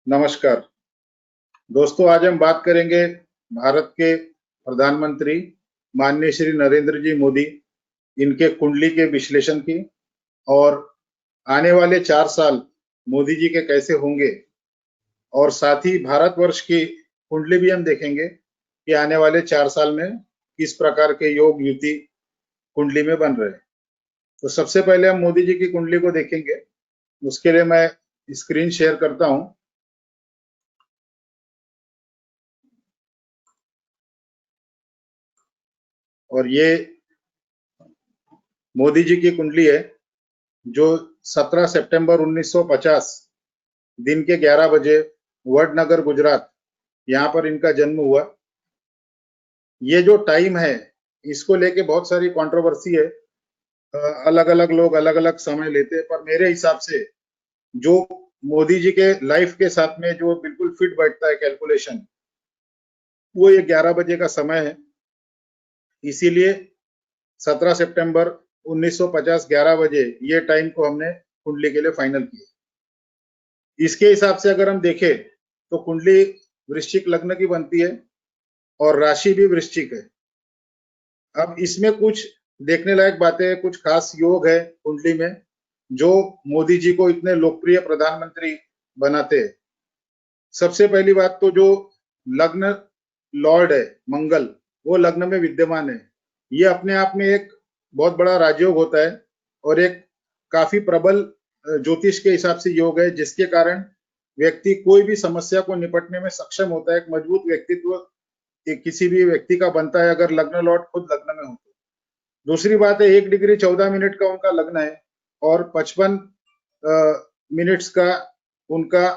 नमस्कार दोस्तों, आज हम बात करेंगे भारत के प्रधानमंत्री माननीय श्री नरेंद्र जी मोदी, इनके कुंडली के विश्लेषण की और आने वाले 4 साल मोदी जी के कैसे होंगे, और साथ ही भारतवर्ष की कुंडली भी हम देखेंगे कि आने वाले 4 साल में किस प्रकार के योग युति कुंडली में बन रहे हैं। तो सबसे पहले हम मोदी जी की कुंडली को देखेंगे। उसके लिए मैं स्क्रीन शेयर करता हूं। और ये मोदी जी की कुंडली है जो 17 सितंबर 1950 दिन के 11 बजे वडनगर गुजरात, यहाँ पर इनका जन्म हुआ। ये जो टाइम है, इसको लेके बहुत सारी कंट्रोवर्सी है। अलग अलग लोग अलग अलग समय लेते हैं, पर मेरे हिसाब से जो मोदी जी के लाइफ के साथ में जो बिल्कुल फिट बैठता है कैलकुलेशन, वो ये 11 बजे का समय है। इसीलिए 17 सितंबर 1950 11 बजे ये टाइम को हमने कुंडली के लिए फाइनल किया। इसके हिसाब से अगर हम देखें तो कुंडली वृश्चिक लग्न की बनती है और राशि भी वृश्चिक है। अब इसमें कुछ देखने लायक बातें, कुछ खास योग है कुंडली में जो मोदी जी को इतने लोकप्रिय प्रधानमंत्री बनाते हैं। सबसे पहली बात तो जो लग्न लॉर्ड है मंगल, वो लग्न में विद्यमान है। ये अपने आप में एक बहुत बड़ा राजयोग होता है और एक काफी प्रबल ज्योतिष के हिसाब से योग है, जिसके कारण व्यक्ति कोई भी समस्या को निपटने में सक्षम होता है। एक मजबूत व्यक्तित्व किसी भी व्यक्ति का बनता है अगर लग्न लॉर्ड खुद लग्न में हो तो। दूसरी बात है 1 डिग्री 14 मिनट का उनका लग्न है और 55 मिनट्स का उनका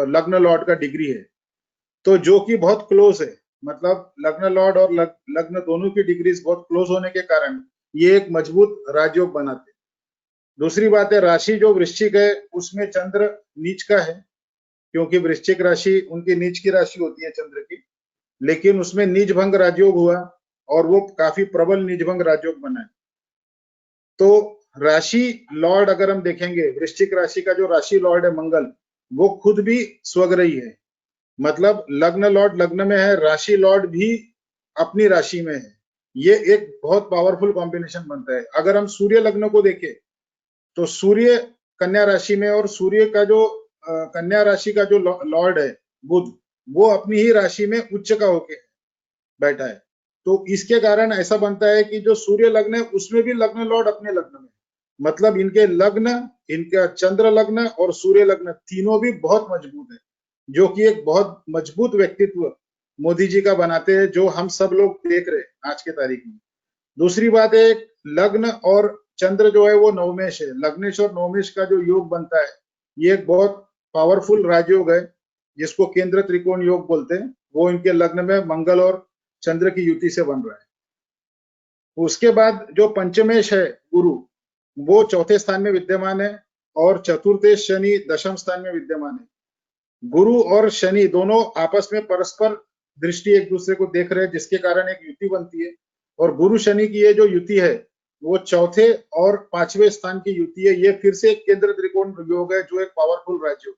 लग्न लॉर्ड का डिग्री है, तो जो कि बहुत क्लोज है। मतलब लग्न लॉर्ड और लग्न दोनों की डिग्रीज बहुत क्लोज होने के कारण ये एक मजबूत राजयोग बनाते हैं। दूसरी बात है राशि जो वृश्चिक है उसमें चंद्र नीच का है, क्योंकि वृश्चिक राशि उनकी नीच की राशि होती है चंद्र की, लेकिन उसमें नीच भंग राजयोग हुआ और वो काफी प्रबल नीच भंग राजयोग बना है। तो राशि लॉर्ड अगर हम देखेंगे, वृश्चिक राशि का जो राशि लॉर्ड है मंगल, वो खुद भी स्वग्रही है। मतलब लग्न लॉर्ड लग्न में है, राशि लॉर्ड भी अपनी राशि में है। ये एक बहुत पावरफुल कॉम्बिनेशन बनता है। अगर हम सूर्य लग्न को देखें तो सूर्य कन्या राशि में, और सूर्य का जो कन्या राशि का जो लॉर्ड है बुध, वो अपनी ही राशि में उच्च का होके बैठा है। तो इसके कारण ऐसा बनता है कि जो सूर्य लग्न है उसमें भी लग्न लॉर्ड अपने लग्न में, मतलब इनके लग्न, इनका चंद्र लग्न और सूर्य लग्न तीनों भी बहुत मजबूत है, जो कि एक बहुत मजबूत व्यक्तित्व मोदी जी का बनाते हैं, जो हम सब लोग देख रहे हैं आज के तारीख में। दूसरी बात है लग्न और चंद्र जो है वो नवमेश है। लग्नेश और नवमेश का जो योग बनता है ये एक बहुत पावरफुल राजयोग है, जिसको केंद्र त्रिकोण योग बोलते हैं। वो इनके लग्न में मंगल और चंद्र की युति से बन रहा है। उसके बाद जो पंचमेश है गुरु, वो चौथे स्थान में विद्यमान है और चतुर्थेश शनि दशम स्थान में विद्यमान है। गुरु और शनि दोनों आपस में परस्पर दृष्टि एक दूसरे को देख रहे हैं, जिसके कारण एक युति बनती है। और गुरु शनि की ये जो युति है वो चौथे और 5वें स्थान की युति है। ये फिर से एक केंद्र त्रिकोण योग है जो एक पावरफुल राज्य है।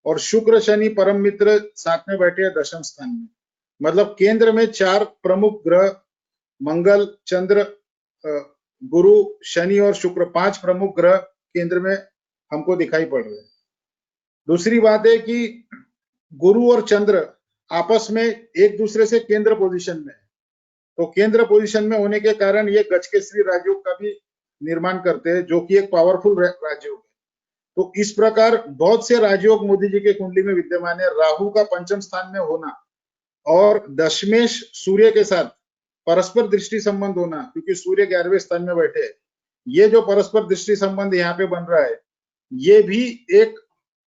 और शुक्र शनि परम मित्र साथ में बैठे हैं दशम स्थान में। मतलब केंद्र में 4 प्रमुख ग्रह, मंगल, चंद्र, गुरु, शनि और शुक्र, 5 प्रमुख ग्रह केंद्र में हमको दिखाई पड़ रहे हैं। दूसरी बात है कि गुरु और चंद्र आपस में एक दूसरे से केंद्र पोजीशन में है, तो केंद्र पोजीशन में होने के कारण ये गजकेसरी राजयोग का भी निर्माण करते हैं, जो कि एक पावरफुल राजयोग है। तो इस प्रकार बहुत से राजयोग मोदी जी के कुंडली में विद्यमान है। राहु का पंचम स्थान में होना और दशमेश सूर्य के साथ परस्पर दृष्टि संबंध होना, क्योंकि सूर्य 11वें स्थान में बैठे हैं, ये जो परस्पर दृष्टि संबंध यहाँ पे बन रहा है ये भी एक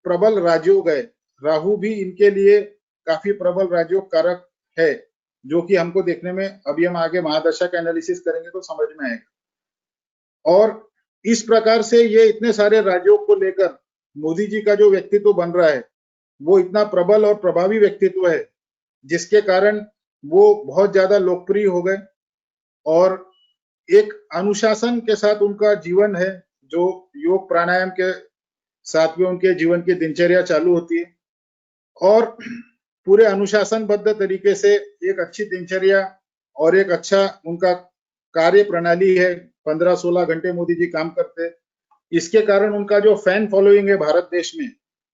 प्रबल राजयोग है। राहु भी इनके लिए काफी प्रबल राजयोग कारक है, जो कि हमको देखने में, अभी हम आगे महादशा का एनालिसिस करेंगे तो समझ में आएगा। और इस प्रकार से ये इतने सारे राजयोग को लेकर मोदी जी का जो व्यक्तित्व बन रहा है वो इतना प्रबल और प्रभावी व्यक्तित्व है, जिसके कारण वो बहुत ज्यादा लोकप्रिय हो गए। और एक अनुशासन के साथ उनका जीवन है, जो योग प्राणायाम के साथ में उनके जीवन की दिनचर्या चालू होती है। और पूरे अनुशासनबद्ध तरीके से एक अच्छी दिनचर्या और एक अच्छा उनका कार्य प्रणाली है। 15-16 घंटे मोदी जी काम करते हैं। इसके कारण उनका जो फैन फॉलोइंग है भारत देश में,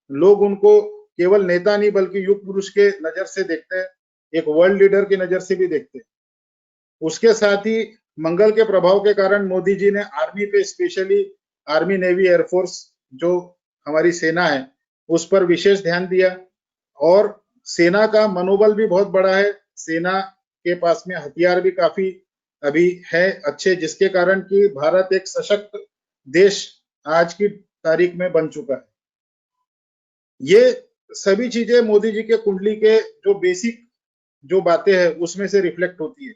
लोग उनको केवल नेता नहीं बल्कि युग पुरुष के नजर से देखते हैं, एक वर्ल्ड लीडर की नजर से भी देखते हैं। उसके साथ ही मंगल के प्रभाव के कारण मोदी जी ने आर्मी पे, स्पेशली आर्मी, नेवी, एयरफोर्स, जो हमारी सेना है, उस पर विशेष ध्यान दिया। और सेना का मनोबल भी बहुत बड़ा है। सेना के पास में हथियार भी काफी अभी है अच्छे, जिसके कारण कि भारत एक सशक्त देश आज की तारीख में बन चुका है। ये सभी चीजें मोदी जी के कुंडली के जो बेसिक जो बातें हैं उसमें से रिफ्लेक्ट होती है।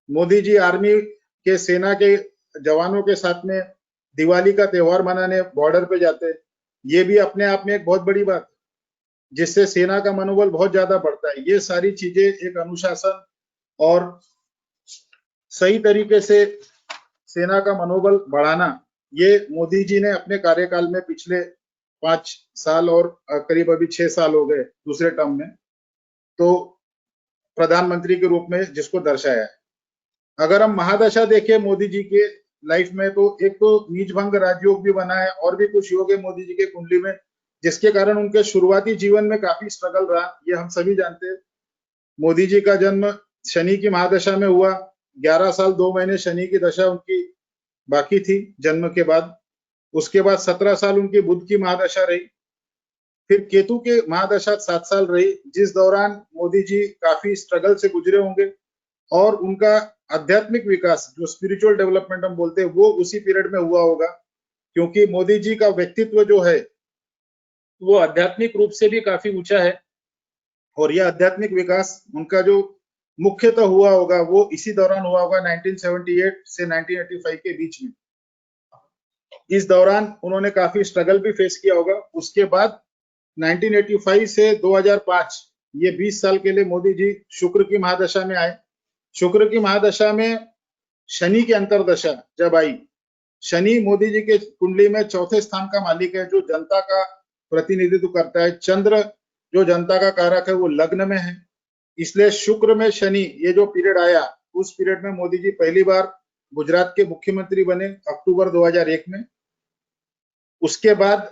मोदी जी आर्मी के, सेना के जवानों के साथ में दिवाली का त्योहार मनाने बॉर्डर पे जाते हैं। ये भी अपने आप में एक बहुत बड़ी बात है, जिससे सेना का मनोबल बहुत ज्यादा बढ़ता है। ये सारी चीजें एक अनुशासन और सही तरीके से सेना का मनोबल बढ़ाना, ये मोदी जी ने अपने कार्यकाल में पिछले 5 साल और करीब अभी 6 साल हो गए दूसरे टर्म में, तो प्रधानमंत्री के रूप में जिसको दर्शाया है। अगर हम महादशा देखें मोदी जी के लाइफ में, तो एक तो नीच भंग राजयोग भी बना है और भी कुछ योग है मोदी जी के कुंडली में, जिसके कारण उनके शुरुआती जीवन में काफी स्ट्रगल रहा। ये हम सभी जानते हैं। मोदी जी का जन्म शनि की महादशा में हुआ। 11 साल 2 महीने शनि की दशा उनकी बाकी थी जन्म के बाद। उसके बाद 17 साल उनकी बुध की महादशा रही। फिर केतु के महादशा 7 साल रही, जिस दौरान मोदी जी काफी स्ट्रगल से गुजरे होंगे। और उनका आध्यात्मिक विकास, जो स्पिरिचुअल डेवलपमेंट हम बोलते हैं, वो उसी पीरियड में हुआ होगा, क्योंकि मोदी जी का व्यक्तित्व जो है वो आध्यात्मिक रूप से भी काफी ऊंचा है। और यह आध्यात्मिक विकास उनका जो मुख्यतः हुआ होगा वो इसी दौरान हुआ होगा, 1978 से 1985 के बीच में। इस दौरान उन्होंने काफी स्ट्रगल भी फेस किया होगा। उसके बाद 1985 से 2005, ये 20 साल के लिए मोदी जी शुक्र की महादशा में आए। शुक्र की महादशा में शनि की अंतरदशा जब आई, शनि मोदी जी के कुंडली में चौथे स्थान का मालिक है, जो जनता का प्रतिनिधित्व करता है। चंद्र जो जनता का कारक है वो लग्न में है, इसलिए शुक्र में शनि, ये जो पीरियड आया, उस पीरियड में मोदी जी पहली बार गुजरात के मुख्यमंत्री बने अक्टूबर 2001 में। उसके बाद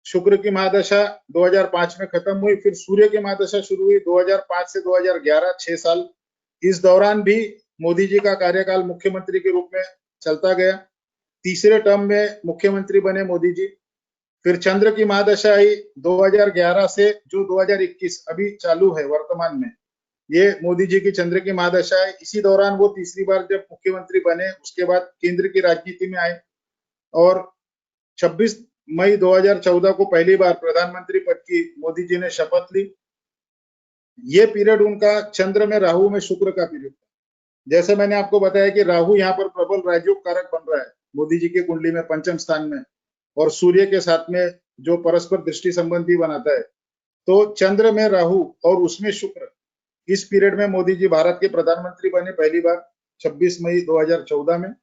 शुक्र की महादशा 2005 में खत्म हुई। फिर सूर्य की महादशा शुरू हुई 2005 से 2011, 6 साल। इस दौरान भी मोदी जी का कार्यकाल मुख्यमंत्री के रूप में चलता गया। तीसरे टर्म में मुख्यमंत्री बने मोदी जी। फिर चंद्र की महादशा आई 2011 से जो 2021 अभी चालू है वर्तमान में, ये मोदी जी की चंद्र की महादशा है। इसी दौरान वो तीसरी बार जब मुख्यमंत्री बने, उसके बाद केंद्र की राजनीति में आए और 26 मई 2014 को पहली बार प्रधानमंत्री पद की मोदी जी ने शपथ ली। ये पीरियड उनका चंद्र में राहु में शुक्र का पीरियड था। जैसे मैंने आपको बताया कि राहु यहाँ पर प्रबल राजयोग कारक बन रहा है मोदी जी के कुंडली में पंचम स्थान में, और सूर्य के साथ में जो परस्पर दृष्टि संबंधी बनाता है। तो चंद्र में राहु और उसमें शुक्र, इस पीरियड में मोदी जी भारत के प्रधानमंत्री बने पहली बार 26 मई 2014 में,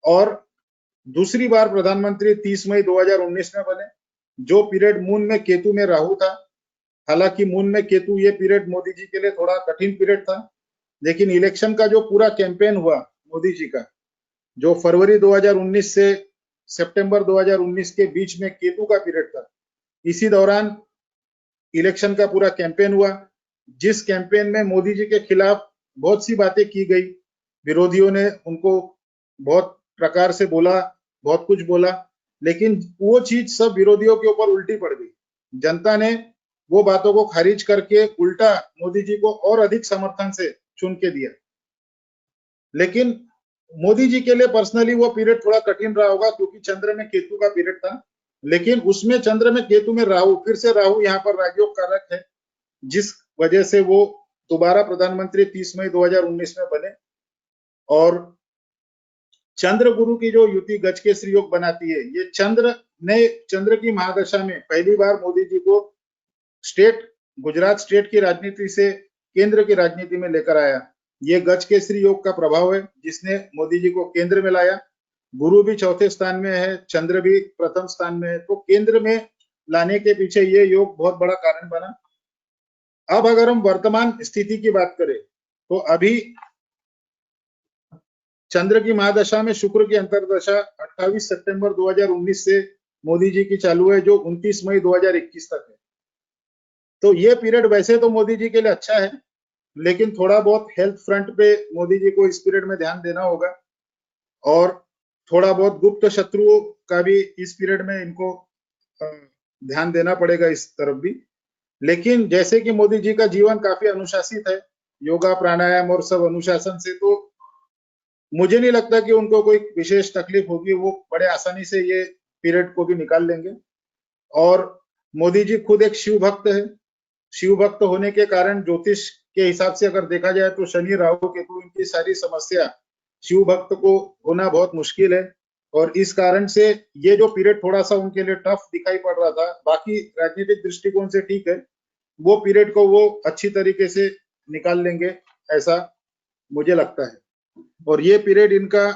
और दूसरी बार प्रधानमंत्री 30 मई 2019 में बने। जो पीरियड मून में केतु में राहु था, हालांकि मून में केतु, ये पीरियड मोदी जी के लिए थोड़ा कठिन पीरियड था, लेकिन इलेक्शन का जो पूरा कैंपेन हुआ मोदी जी का, जो फरवरी 2019 से सितंबर 2019 के बीच में केतु का पीरियड था, इसी दौरान इलेक्शन का पूरा कैंपेन हुआ, जिस कैंपेन में मोदी जी के खिलाफ बहुत सी बातें की गई। विरोधियों ने उनको बहुत प्रकार से बोला, बहुत कुछ बोला, लेकिन वो चीज सब विरोधियों के ऊपर उल्टी पड़ गई। जनता ने वो बातों को खारिज करके उल्टा मोदी जी को और अधिक समर्थन से चुन के दिया। लेकिन मोदी जी के लिए पर्सनली वो पीरियड थोड़ा कठिन रहा होगा, क्योंकि चंद्र में केतु का पीरियड था, लेकिन उसमें चंद्र में केतु में राहु, फिर से राहु यहाँ पर राजयोग कारक है, जिस वजह से वो दोबारा प्रधानमंत्री 30 मई 2019 में बने। और चंद्र गुरु की जो युति गज के श्री योग बनाती है, ये चंद्र की महादशा में पहली बार मोदी जी को गुजरात स्टेट की राजनीति से केंद्र की राजनीति में लेकर आया। ये गज के श्री योग का प्रभाव है, जिसने मोदी जी को केंद्र में लाया। गुरु भी चौथे स्थान में है, चंद्र भी प्रथम स्थान में है, तो केंद्र में लाने के पीछे ये योग बहुत बड़ा कारण बना। अब अगर हम वर्तमान स्थिति की बात करें तो अभी चंद्र की महादशा में शुक्र की अंतर्दशा 28 सितंबर 2019 से मोदी जी की चालू है, जो 29 मई 2021 तक है। तो ये पीरियड वैसे तो मोदी जी के लिए अच्छा है, लेकिन थोड़ा बहुत हेल्थ फ्रंट पे मोदी जी को इस पीरियड में ध्यान देना होगा, और थोड़ा बहुत गुप्त शत्रुओं का भी इस पीरियड में इनको ध्यान देना पड़ेगा इस तरफ भी। लेकिन जैसे कि मोदी जी का जीवन काफी अनुशासित है, योगा प्राणायाम और सब अनुशासन से, तो मुझे नहीं लगता कि उनको कोई विशेष तकलीफ होगी, वो बड़े आसानी से ये पीरियड को भी निकाल लेंगे। और मोदी जी खुद एक शिव भक्त है, शिव भक्त होने के कारण ज्योतिष के हिसाब से अगर देखा जाए तो शनि राहु केतु इनकी सारी समस्या शिव भक्त को होना बहुत मुश्किल है, और इस कारण से ये जो पीरियड थोड़ा सा उनके लिए टफ दिखाई पड़ रहा था, बाकी राजनीतिक दृष्टिकोण से ठीक है, वो पीरियड को वो अच्छी तरीके से निकाल लेंगे, ऐसा मुझे लगता है। और ये पीरियड इनका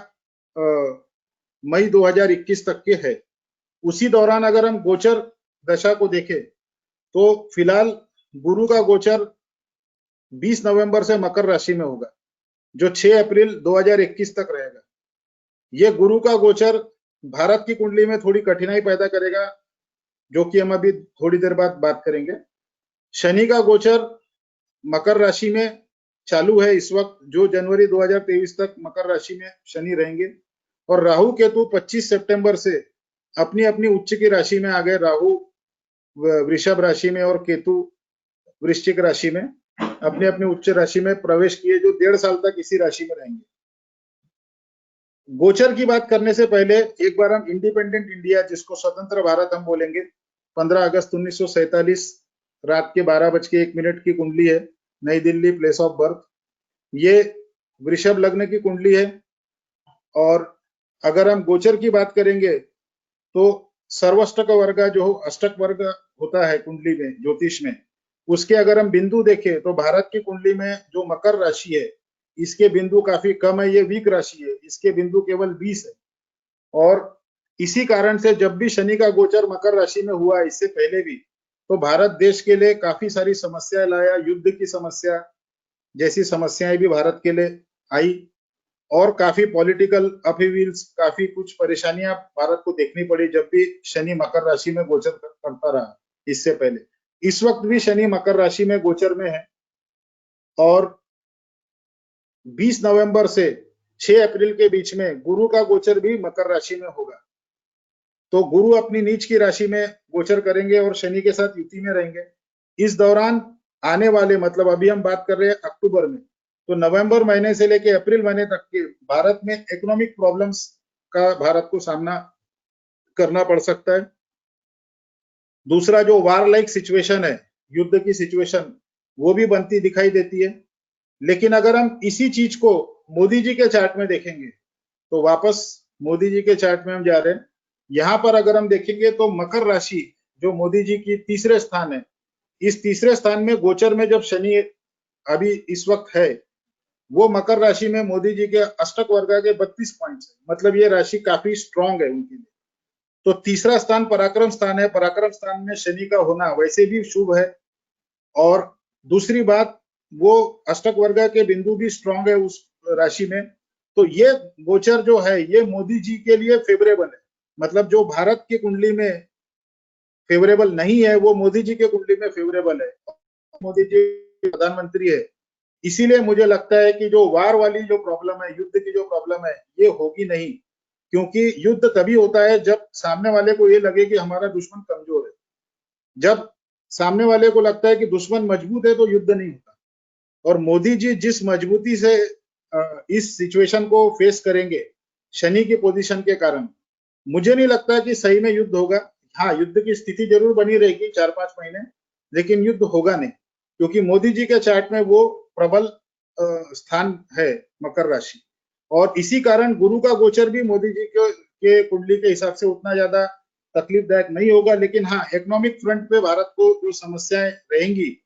मई 2021 तक के है। उसी दौरान अगर हम गोचर दशा को देखें तो फिलहाल गुरु का गोचर 20 नवंबर से मकर राशि में होगा, जो 6 अप्रैल 2021 तक रहेगा। ये गुरु का गोचर भारत की कुंडली में थोड़ी कठिनाई पैदा करेगा, जो कि हम अभी थोड़ी देर बाद बात करेंगे। शनि का गोचर मकर राशि में चालू है इस वक्त, जो जनवरी 2023 तक मकर राशि में शनि रहेंगे। और राहु केतु 25 सितंबर से अपनी अपनी उच्च की राशि में आ गए। राहु वृषभ राशि में और केतु वृश्चिक राशि में अपनी अपनी उच्च राशि में प्रवेश किए, जो 1.5 साल तक इसी राशि में रहेंगे। गोचर की बात करने से पहले एक बार हम इंडिपेंडेंट इंडिया, जिसको स्वतंत्र भारत हम बोलेंगे, 15 अगस्त 1947 रात के 12:01 की कुंडली है, नई दिल्ली प्लेस ऑफ बर्थ। ये वृषभ लग्न की कुंडली है। और अगर हम गोचर की बात करेंगे तो सर्वाष्टक वर्ग, जो अष्टक वर्ग होता है कुंडली में ज्योतिष में, उसके अगर हम बिंदु देखें तो भारत की कुंडली में जो मकर राशि है, इसके बिंदु काफी कम है, ये वीक राशि है, इसके बिंदु केवल 20 है। और इसी कारण से जब भी शनि का गोचर मकर राशि में हुआ, इससे पहले भी, तो भारत देश के लिए काफी सारी समस्याएं लाया, युद्ध की समस्या जैसी समस्याएं भी भारत के लिए आई, और काफी पॉलिटिकल अपहीविल्स, काफी कुछ परेशानियां भारत को देखनी पड़ी जब भी शनि मकर राशि में गोचर करता रहा। इससे पहले इस वक्त भी शनि मकर राशि में गोचर में है, और 20 नवंबर से 6 अप्रैल के बीच में गुरु का गोचर भी मकर राशि में होगा। तो गुरु अपनी नीच की राशि में गोचर करेंगे और शनि के साथ युति में रहेंगे। इस दौरान आने वाले, मतलब अभी हम बात कर रहे हैं अक्टूबर में, तो नवंबर महीने से लेके अप्रैल महीने तक के भारत में इकोनॉमिक प्रॉब्लम्स का भारत को सामना करना पड़ सकता है। दूसरा, जो वार लाइक सिचुएशन है, युद्ध की सिचुएशन, वो भी बनती दिखाई देती है। लेकिन अगर हम इसी चीज को मोदी जी के चार्ट में देखेंगे, तो वापस मोदी जी के चार्ट में हम जा रहे हैं। यहाँ पर अगर हम देखेंगे तो मकर राशि, जो मोदी जी की तीसरे स्थान है, इस तीसरे स्थान में गोचर में जब शनि अभी इस वक्त है, वो मकर राशि में मोदी जी के अष्टक वर्ग के 32 पॉइंट्स है, मतलब ये राशि काफी स्ट्रांग है उनके लिए। तो तीसरा स्थान पराक्रम स्थान है, पराक्रम स्थान में शनि का होना वैसे भी शुभ है। और दूसरी बात, वो अष्टक वर्ग के बिंदु भी स्ट्रांग है उस राशि में। तो ये गोचर जो है, ये मोदी जी के लिए फेवरेबल है, मतलब जो भारत की कुंडली में फेवरेबल नहीं है, वो मोदी जी के कुंडली में फेवरेबल है। मोदी जी प्रधानमंत्री है, इसीलिए मुझे लगता है कि जो वार वाली जो प्रॉब्लम है, युद्ध की जो प्रॉब्लम है, ये होगी नहीं। क्योंकि युद्ध तभी होता है जब सामने वाले को ये लगे कि हमारा दुश्मन कमजोर है। जब सामने वाले को लगता है कि दुश्मन मजबूत है, तो युद्ध नहीं होता। और मोदी जी जिस मजबूती से इस सिचुएशन को फेस करेंगे शनि की पोजीशन के कारण, मुझे नहीं लगता कि सही में युद्ध होगा। हाँ, युद्ध की स्थिति जरूर बनी रहेगी 4-5 महीने, लेकिन युद्ध होगा नहीं, क्योंकि मोदी जी के चार्ट में वो प्रबल स्थान है मकर राशि। और इसी कारण गुरु का गोचर भी मोदी जी के कुंडली के हिसाब से उतना ज्यादा तकलीफदायक नहीं होगा। लेकिन हाँ, इकोनॉमिक फ्रंट पे भारत को जो समस्याएं रहेंगी,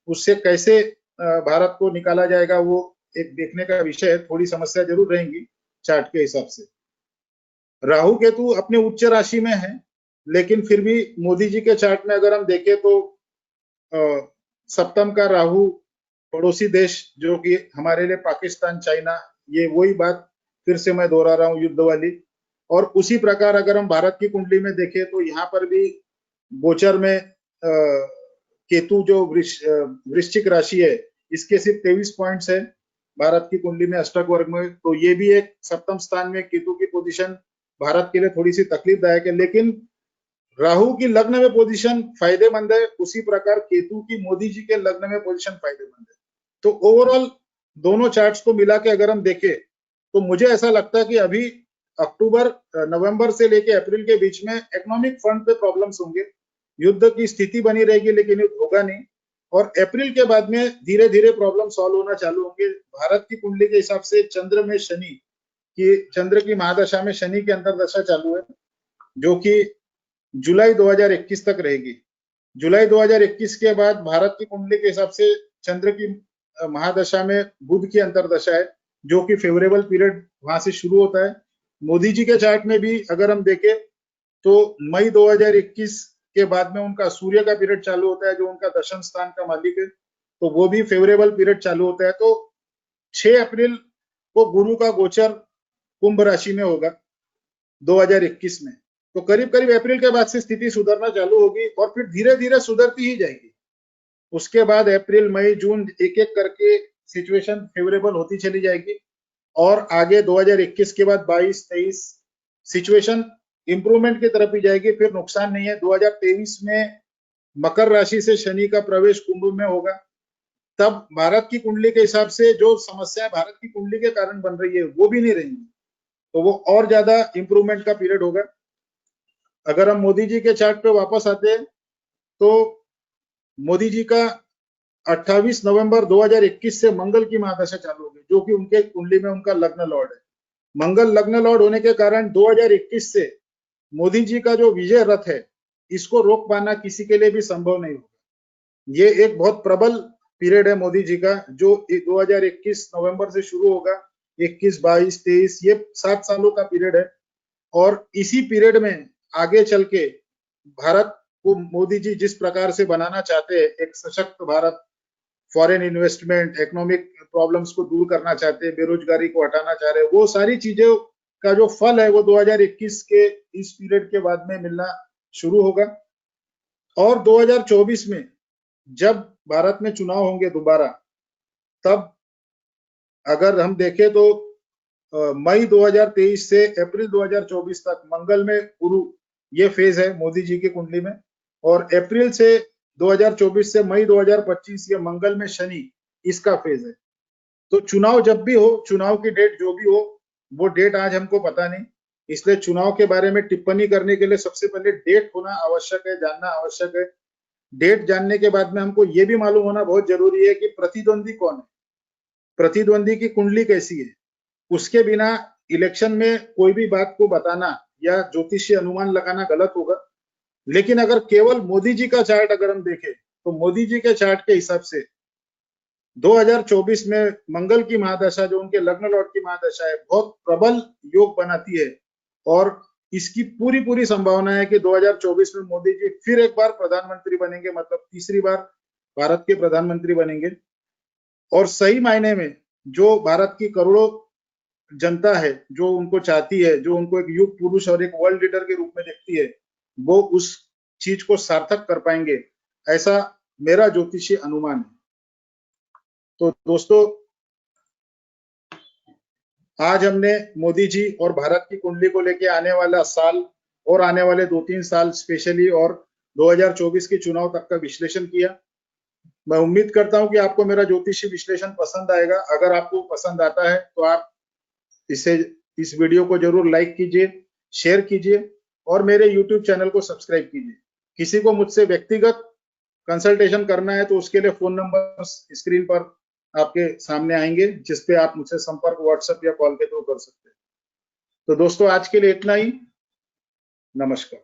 उससे कैसे भारत को निकाला जाएगा, वो एक देखने का विषय है। थोड़ी समस्या जरूर रहेंगी चार्ट के हिसाब से। राहु केतु अपने उच्च राशि में है, लेकिन फिर भी मोदी जी के चार्ट में अगर हम देखें तो सप्तम का राहु पड़ोसी देश जो कि हमारे लिए पाकिस्तान, चाइना, ये वही बात फिर से मैं दोहरा रहा हूँ, युद्ध वाली। और उसी प्रकार अगर हम भारत की कुंडली में देखें तो यहाँ पर भी गोचर में केतु जो वृश्चिक राशि है, इसके सिर्फ 23 पॉइंट्स है भारत की कुंडली में अष्टक वर्ग में। तो ये भी एक सप्तम स्थान में केतु की पोजीशन भारत के लिए थोड़ी सी तकलीफदायक है, लेकिन राहु की लग्न में पोजीशन फायदेमंद है, उसी प्रकार केतु की मोदी जी के लग्न में पोजीशन फायदेमंद है। तो ओवरऑल दोनों चार्ट्स को मिला के अगर हम देखें तो मुझे ऐसा लगता है कि अभी अक्टूबर नवंबर से लेके अप्रैल के बीच में इकोनॉमिक फ्रंट पे प्रॉब्लम्स होंगे, युद्ध की स्थिति बनी रहेगी लेकिन युद्ध होगा नहीं। और अप्रैल के बाद में धीरे धीरे प्रॉब्लम सॉल्व होना चालू होंगे। भारत की कुंडली के हिसाब से चंद्र में शनि की, चंद्र की महादशा में शनि की अंतरदशा चालू है, जो कि जुलाई 2021 तक रहेगी। जुलाई 2021 के बाद भारत की कुंडली के हिसाब से चंद्र की महादशा में बुध की अंतरदशा है, जो कि फेवरेबल पीरियड वहां से शुरू होता है। मोदी जी के चार्ट में भी अगर हम देखें तो मई 2021 के बाद में उनका सूर्य का पीरियड चालू होता है, जो उनका दशम स्थान का मालिक है, तो वो भी फेवरेबल पीरियड चालू होता है। तो 6 अप्रैल को गुरु का गोचर कुंभ राशि में होगा 2021 में। तो करीब करीब अप्रैल के बाद से स्थिति सुधरना चालू होगी और फिर धीरे धीरे सुधरती ही जाएगी। उसके बाद अप्रैल, मई, जून एक एक करके सिचुएशन फेवरेबल होती चली जाएगी और आगे 2021 के बाद 22-23 सिचुएशन इंप्रूवमेंट की तरफ ही जाएगी, फिर नुकसान नहीं है। 2023 में मकर राशि से शनि का प्रवेश कुंभ में होगा, तब भारत की कुंडली के हिसाब से जो समस्या भारत की कुंडली के कारण बन रही है वो भी नहीं रहेंगी, तो वो और ज्यादा इंप्रूवमेंट का पीरियड होगा। अगर हम मोदी जी के चार्ट पे वापस आते हैं तो मोदी जी का 28 नवंबर 2021 से मंगल की महादशा चालू होगी, जो कि उनके कुंडली में उनका लग्न लॉर्ड है। मंगल लग्न लॉर्ड होने के कारण 2021 से मोदी जी का जो विजय रथ है, इसको रोक पाना किसी के लिए भी संभव नहीं होगा। ये एक बहुत प्रबल पीरियड है मोदी जी का, जो 2021 नवंबर से शुरू होगा, 21, 22, 23, ये 7 सालों का पीरियड है। और इसी पीरियड में आगे चल के भारत को मोदी जी जिस प्रकार से बनाना चाहते हैं, एक सशक्त Bharat, foreign investment, economic problems को दूर करना चाहते हैं, बेरोजगारी को हटाना चाह रहे हैं, वो सारी चीजों का जो फल है वो 2021 के इस पीरियड के बाद में मिलना शुरू होगा। और 2024 में जब भारत में चुनाव होंगे दोबारा, तब अगर हम देखें तो मई 2023 से अप्रैल 2024 तक मंगल में गुरु, ये फेज है मोदी जी की कुंडली में। और अप्रैल से 2024 से मई 2025 ये मंगल में शनि, इसका फेज है। तो चुनाव जब भी हो, चुनाव की डेट जो भी हो, वो डेट आज हमको पता नहीं, इसलिए चुनाव के बारे में टिप्पणी करने के लिए सबसे पहले डेट होना आवश्यक है, जानना आवश्यक है। डेट जानने के बाद में हमको ये भी मालूम होना बहुत जरूरी है कि प्रतिद्वंदी कौन है, प्रतिद्वंदी की कुंडली कैसी है। उसके बिना इलेक्शन में कोई भी बात को बताना या ज्योतिषीय अनुमान लगाना गलत होगा। लेकिन अगर केवल मोदी जी का चार्ट अगर हम देखें तो मोदी जी के चार्ट के हिसाब से 2024 में मंगल की महादशा, जो उनके लग्न लॉर्ड की महादशा है, बहुत प्रबल योग बनाती है और इसकी पूरी पूरी संभावना है कि 2024 में मोदी जी फिर एक बार प्रधानमंत्री बनेंगे, मतलब तीसरी बार भारत के प्रधानमंत्री बनेंगे। और सही मायने में जो भारत की करोड़ों जनता है, जो उनको चाहती है, जो उनको एक युग पुरुष और एक वर्ल्ड लीडर के रूप में देखती है, वो उस चीज को सार्थक कर पाएंगे, ऐसा मेरा ज्योतिषीय अनुमान है। तो दोस्तों, आज हमने मोदी जी और भारत की कुंडली को लेके आने वाला साल और आने वाले 2-3 साल स्पेशली और 2024 के चुनाव तक का विश्लेषण किया। मैं उम्मीद करता हूं कि आपको मेरा ज्योतिषीय विश्लेषण पसंद आएगा। अगर आपको पसंद आता है तो आप इस वीडियो को जरूर लाइक कीजिए, शेयर कीजिए और मेरे YouTube चैनल को सब्सक्राइब कीजिए। किसी को मुझसे व्यक्तिगत कंसल्टेशन करना है तो उसके लिए फोन नंबर स्क्रीन पर आपके सामने आएंगे, जिसपे आप मुझसे संपर्क व्हाट्सएप या कॉल के थ्रू कर सकते हैं। तो दोस्तों, आज के लिए इतना ही। नमस्कार।